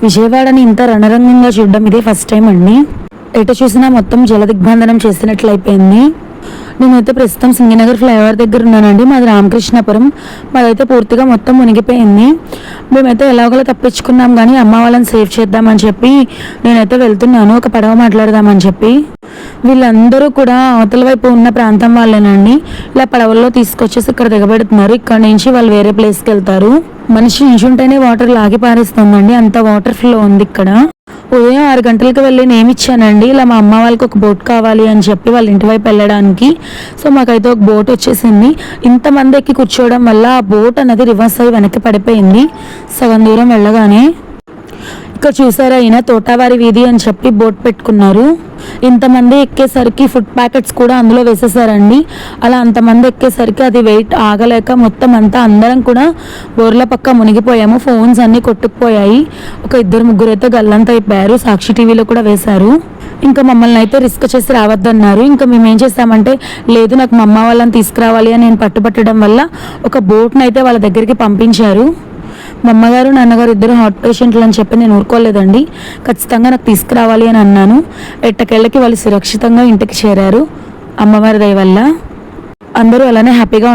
విజయవాడని ఇంత రణరంగంగా చూడడం ఇదే ఫస్ట్ టైం అండి. ఎటు చూసినా మొత్తం జలదిగ్బంధనం చేసినట్లు అయిపోయింది. నేనైతే ప్రస్తుతం సింగనగర్ ఫ్లైఓవర్ దగ్గర ఉన్నానండి. మాది రామకృష్ణపురం. మాదైతే పూర్తిగా మొత్తం మునిగిపోయింది. మేమైతే ఎలాగోలా తప్పించుకున్నాం, కానీ అమ్మ వాళ్ళని సేవ్ చేద్దామని చెప్పి నేనైతే వెళ్తున్నాను, ఒక పడవ మాట్లాడదామని చెప్పి. వీళ్ళందరూ కూడా అవతల వైపు ఉన్న ప్రాంతం వాళ్ళేనండి. ఇలా పడవల్లో తీసుకొచ్చేసి ఇక్కడ దిగబెడుతున్నారు. ఇక్కడ నుంచి వాళ్ళు వేరే ప్లేస్కి వెళ్తారు. మనిషి నించుంటేనే వాటర్ లాగి పారేస్తుందండి, అంత వాటర్ ఫ్లో ఉంది ఇక్కడ. ఉదయం 6 గంటలకు వెళ్ళి నేమిచ్చానండి. ఇలా మా అమ్మ వాళ్ళకి ఒక బోట్ కావాలి అని చెప్పి వాళ్ళ ఇంటి వైపు వెళ్ళడానికి. సో మాకైతే ఒక బోట్ వచ్చేసింది. ఇంతమంది ఎక్కి కూర్చోవడం వల్ల ఆ బోట్ అనేది రివర్స్ అయ్యి వెనక్కి పడిపోయింది సగం దూరం వెళ్ళగానే. ఇక్కడ చూసారా, ఈయన తోటవారి వీధి అని చెప్పి బోట్ పెట్టుకున్నారు. ఇంతమంది ఎక్కేసరికి ఫుడ్ ప్యాకెట్స్ కూడా అందులో వేసేసారండి. అలా అంతమంది ఎక్కేసరికి అది వెయిట్ ఆగలేక మొత్తం అంతా అందరం కూడా బోర్ల పక్క మునిగిపోయాము. ఫోన్స్ అన్నీ కొట్టుకుపోయాయి. ఒక 2-3 అయితే గల్లంత అయిపోయారు. సాక్షి టీవీలో కూడా వేశారు. ఇంకా మమ్మల్ని అయితే రిస్క్ చేసి రావద్దన్నారు. ఇంకా మేము ఏం చేస్తామంటే, లేదు నాకు మా అమ్మ వాళ్ళని తీసుకురావాలి అని నేను పట్టుబట్టడం వల్ల ఒక బోట్ని అయితే వాళ్ళ దగ్గరికి పంపించారు. మా అమ్మగారు నాన్నగారు ఇద్దరు హార్ట్ పేషెంట్లు అని చెప్పి నేను ఊరుకోలేదండి. ఖచ్చితంగా నాకు తీసుకురావాలి అని అన్నాను. ఎట్టకేళ్ళకి వాళ్ళు సురక్షితంగా ఇంటికి చేరారు అమ్మవారి దయ వల్ల. అందరూ అలానే హ్యాపీగా